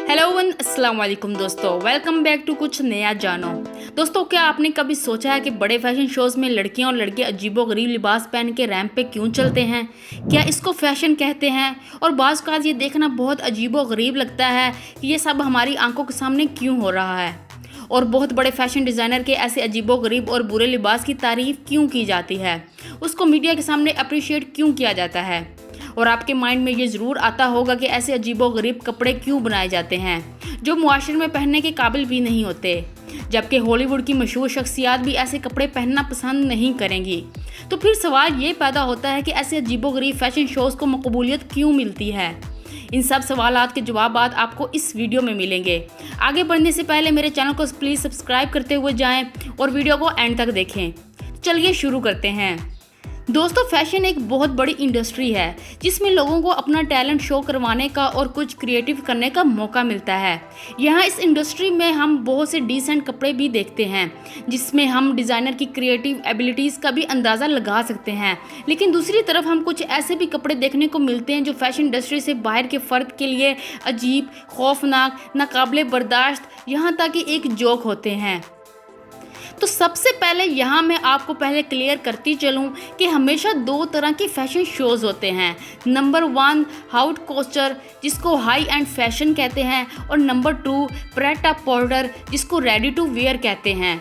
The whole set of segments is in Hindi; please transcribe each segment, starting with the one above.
हेलो वन अस्सलाम वालेकुम दोस्तों, वेलकम बैक टू कुछ नया जानो। दोस्तों, क्या आपने कभी सोचा है कि बड़े फैशन शोज़ में लड़कियां और लड़के अजीबोगरीब लिबास पहन के रैंप पे क्यों चलते हैं? क्या इसको फैशन कहते हैं? और बाज़ औक़ात ये देखना बहुत अजीबोगरीब लगता है कि ये सब हमारी आंखों के सामने क्यों हो रहा है, और बहुत बड़े फैशन डिज़ाइनर के ऐसे अजीबोगरीब और बुरे लिबास की तारीफ़ क्यों की जाती है, उसको मीडिया के सामने अप्रिशिएट क्यों किया जाता है। और आपके माइंड में ये ज़रूर आता होगा कि ऐसे अजीबोगरीब कपड़े क्यों बनाए जाते हैं जो मुआशरे में पहनने के काबिल भी नहीं होते, जबकि हॉलीवुड की मशहूर शख्सियात भी ऐसे कपड़े पहनना पसंद नहीं करेंगी। तो फिर सवाल ये पैदा होता है कि ऐसे अजीबोगरीब फैशन शोज़ को मकबूलियत क्यों मिलती है। इन सब सवालात के जवाब आपको इस वीडियो में मिलेंगे। आगे बढ़ने से पहले मेरे चैनल को प्लीज़ सब्सक्राइब करते हुए जाएं और वीडियो को एंड तक देखें। चलिए शुरू करते हैं। दोस्तों, फैशन एक बहुत बड़ी इंडस्ट्री है जिसमें लोगों को अपना टैलेंट शो करवाने का और कुछ क्रिएटिव करने का मौका मिलता है। यहाँ इस इंडस्ट्री में हम बहुत से डिसेंट कपड़े भी देखते हैं जिसमें हम डिज़ाइनर की क्रिएटिव एबिलिटीज़ का भी अंदाज़ा लगा सकते हैं, लेकिन दूसरी तरफ हम कुछ ऐसे भी कपड़े देखने को मिलते हैं जो फैशन इंडस्ट्री से बाहर के फ़र्द के लिए अजीब, खौफनाक, नाकाबिले बर्दाश्त, यहाँ तक कि एक जोक होते हैं। तो सबसे पहले यहाँ मैं आपको पहले क्लियर करती चलूँ कि हमेशा दो तरह के फैशन शोज़ होते हैं। नंबर 1 हाउट कोस्टर, जिसको हाई एंड फैशन कहते हैं, और नंबर 2 प्रेटा पाउडर, जिसको रेडी टू वेयर कहते हैं।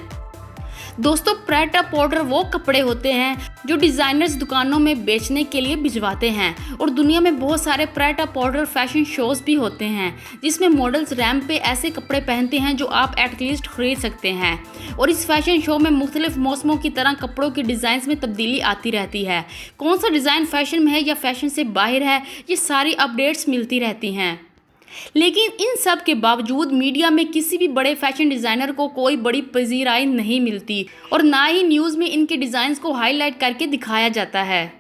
दोस्तों, प्रेटा पाउडर वो कपड़े होते हैं जो डिज़ाइनर्स दुकानों में बेचने के लिए भिजवाते हैं, और दुनिया में बहुत सारे प्रेटा पाउडर फैशन शोज़ भी होते हैं जिसमें मॉडल्स रैंप पे ऐसे कपड़े पहनते हैं जो आप एटलीस्ट खरीद सकते हैं। और इस फैशन शो में मुख्तलिफ मौसमों की तरह कपड़ों की डिज़ाइंस में तब्दीली आती रहती है। कौन सा डिज़ाइन फैशन में है या फैशन से बाहर है, ये सारी अपडेट्स मिलती रहती हैं। लेकिन इन सब के बावजूद मीडिया में किसी भी बड़े फैशन डिज़ाइनर को कोई बड़ी पजीराई नहीं मिलती, और ना ही न्यूज़ में इनके डिज़ाइंस को हाईलाइट करके दिखाया जाता है।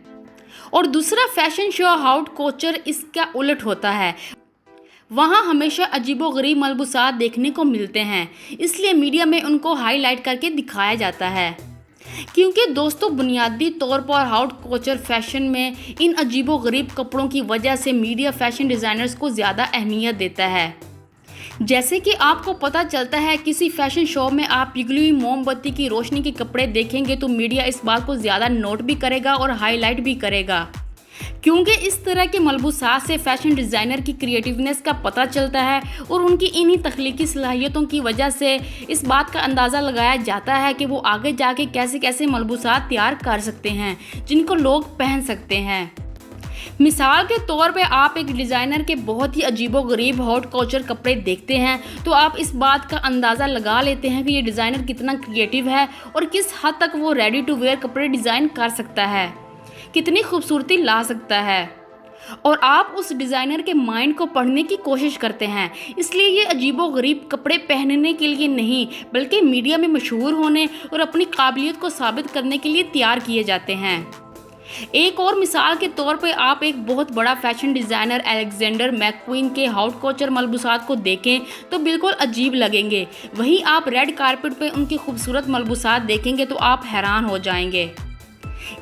और दूसरा फैशन शो हाउट कोस्टर इसका उलट होता है। वहाँ हमेशा अजीबोगरीब मलबूसात देखने को मिलते हैं, इसलिए मीडिया में उनको हाईलाइट करके दिखाया जाता है। क्योंकि दोस्तों, बुनियादी तौर पर हाउट कोस्टर फैशन में इन अजीबोगरीब कपड़ों की वजह से मीडिया फैशन डिज़ाइनर्स को ज़्यादा अहमियत देता है। जैसे कि आपको पता चलता है, किसी फैशन शो में आप पिघली हुई मोमबत्ती की रोशनी के कपड़े देखेंगे तो मीडिया इस बात को ज़्यादा नोट भी करेगा और हाईलाइट भी करेगा, क्योंकि इस तरह के मलबूसात से फैशन डिज़ाइनर की क्रिएटिवनेस का पता चलता है, और उनकी इन्हीं तख्लीकी सलाहियतों की वजह से इस बात का अंदाज़ा लगाया जाता है कि वो आगे जाके कैसे कैसे मलबूसात तैयार कर सकते हैं जिनको लोग पहन सकते हैं। मिसाल के तौर पे आप एक डिज़ाइनर के बहुत ही अजीबोगरीब हॉट कोस्टर कपड़े देखते हैं तो आप इस बात का अंदाज़ा लगा लेते हैं कि ये डिज़ाइनर कितना क्रिएटिव है और किस हद तक वो रेडी टू वेयर कपड़े डिज़ाइन कर सकता है, कितनी खूबसूरती ला सकता है, और आप उस डिज़ाइनर के माइंड को पढ़ने की कोशिश करते हैं। इसलिए ये अजीबोगरीब कपड़े पहनने के लिए नहीं, बल्कि मीडिया में मशहूर होने और अपनी काबिलियत को साबित करने के लिए तैयार किए जाते हैं। एक और मिसाल के तौर पे आप एक बहुत बड़ा फैशन डिज़ाइनर अलेक्जेंडर मैक्वीन के हाउट कोस्टर मलबूसात को देखें तो बिल्कुल अजीब लगेंगे। वहीं आप रेड कारपेट पे उनकी खूबसूरत मलबूसात देखेंगे तो आप हैरान हो जाएंगे।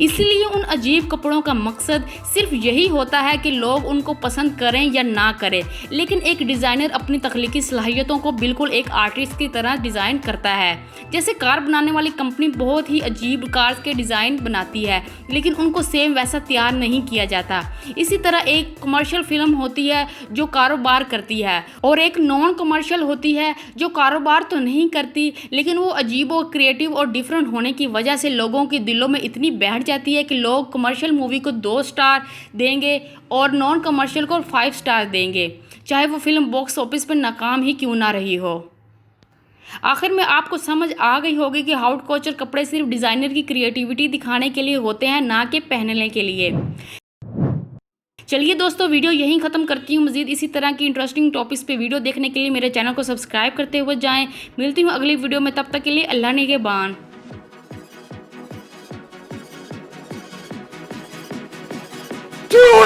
इसलिए उन अजीब कपड़ों का मकसद सिर्फ यही होता है कि लोग उनको पसंद करें या ना करें, लेकिन एक डिज़ाइनर अपनी तख्लीकी सलाहियतों को बिल्कुल एक आर्टिस्ट की तरह डिज़ाइन करता है। जैसे कार बनाने वाली कंपनी बहुत ही अजीब कार्स के डिज़ाइन बनाती है, लेकिन उनको सेम वैसा तैयार नहीं किया जाता। इसी तरह एक कमर्शियल फिल्म होती है जो कारोबार करती है, और एक नॉन कमर्शियल होती है जो कारोबार तो नहीं करती, लेकिन वो अजीब और क्रिएटिव और डिफरेंट होने की वजह से लोगों के दिलों में इतनी बैठ जाती है कि लोग कमर्शियल मूवी को 2 स्टार देंगे और नॉन कमर्शियल को 5 स्टार देंगे, चाहे वो फिल्म बॉक्स ऑफिस पर नाकाम ही क्यों ना रही हो। आखिर में आपको समझ आ गई होगी कि हाउट कोस्टर कपड़े सिर्फ डिज़ाइनर की क्रिएटिविटी दिखाने के लिए होते हैं, ना कि पहनने के लिए। चलिए दोस्तों, वीडियो यहीं ख़त्म करती हूँ। मज़ीद इसी तरह की इंटरेस्टिंग टॉपिक्स पे वीडियो देखने के लिए मेरे चैनल को सब्सक्राइब करते हुए जाएँ। मिलती हूँ अगली वीडियो में, तब तक के लिए अल्लाह निगहबान। Do